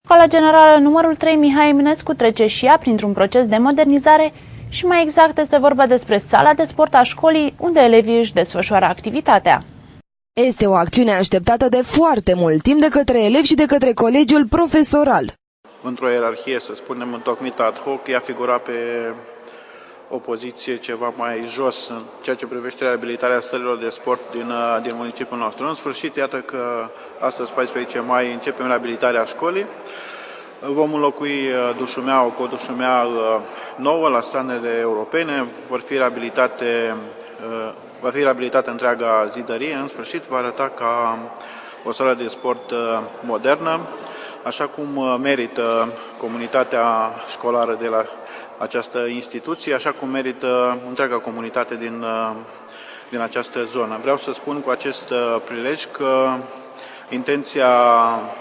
Școala Generală numărul 3 Mihai Eminescu trece și ea printr-un proces de modernizare și mai exact este vorba despre sala de sport a școlii unde elevii își desfășoară activitatea. Este o acțiune așteptată de foarte mult timp de către elevi și de către colegiul profesoral. Într-o ierarhie, să spunem, întocmită ad hoc, ea figura pe o poziție ceva mai jos în ceea ce privește reabilitarea sălilor de sport din municipiul nostru. În sfârșit, iată că astăzi, 14 mai, începem reabilitarea școlii. Vom înlocui dușumeaua cu o dușumea nouă la standarde europene, va fi reabilitată întreaga zidărie, în sfârșit va arăta ca o sală de sport modernă, așa cum merită comunitatea școlară de la această instituție, așa cum merită întreaga comunitate din această zonă. Vreau să spun cu acest prilej că intenția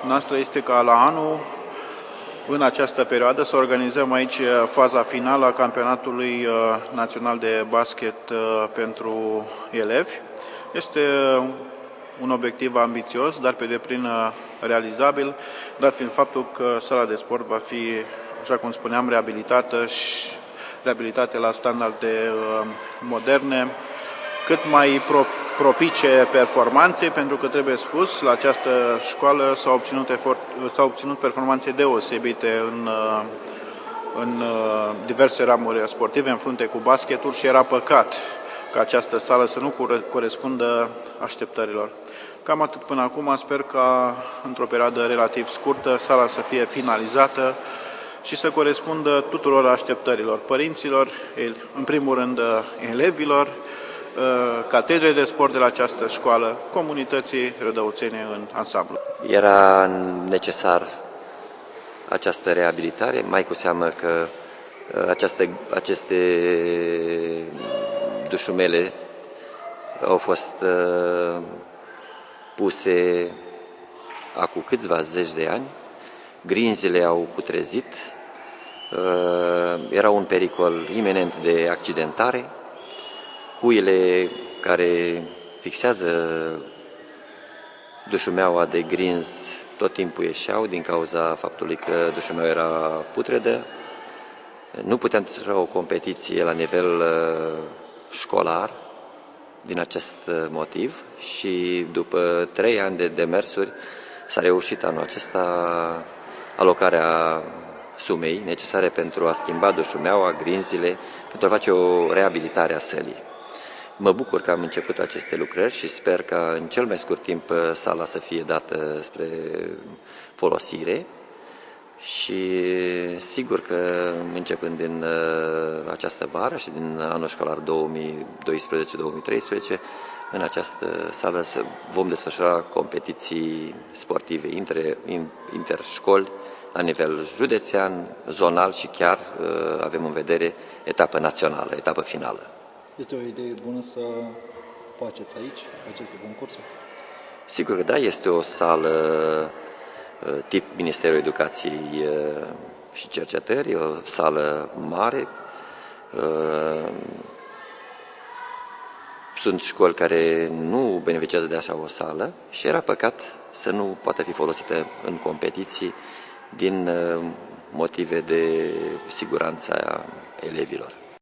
noastră este ca la anul, în această perioadă, să organizăm aici faza finală a campionatului național de basket pentru elevi. Este un obiectiv ambițios, dar pe deplin realizabil, dat fiind faptul că sala de sport va fi, așa cum spuneam, reabilitată la standarde moderne, cât mai propice performanței, pentru că trebuie spus, la această școală s-au obținut performanțe deosebite în diverse ramuri sportive, în frunte cu basketul, și era păcat ca această sală să nu corespundă așteptărilor. Cam atât până acum, sper ca într-o perioadă relativ scurtă sala să fie finalizată și să corespundă tuturor așteptărilor părinților, în primul rând elevilor, catedrei de sport de la această școală, comunității rădăuțene în ansamblu. Era necesar această reabilitare, mai cu seamă că aceste dușumele au fost puse acum câțiva zeci de ani, grinzile au putrezit, era un pericol iminent de accidentare, cuile care fixează dușumeaua de grinzi tot timpul ieșeau din cauza faptului că dușumeaua era putredă. Nu puteam desfășura o competiție la nivel școlar din acest motiv și după 3 ani de demersuri s-a reușit anul acesta alocarea sumei necesare pentru a schimba dușumeaua, grinzile, pentru a face o reabilitare a sălii. Mă bucur că am început aceste lucrări și sper ca în cel mai scurt timp sala să fie dată spre folosire și sigur că începând din această vară și din anul școlar 2012-2013, în această sală vom desfășura competiții sportive interșcoli la nivel județean, zonal și chiar avem în vedere etapă națională, etapă finală. Este o idee bună să faceți aici aceste concursuri? Sigur că da, este o sală tip Ministerul Educației și Cercetării, o sală mare. Sunt școli care nu beneficiază de așa o sală și era păcat să nu poată fi folosită în competiții din motive de siguranță a elevilor.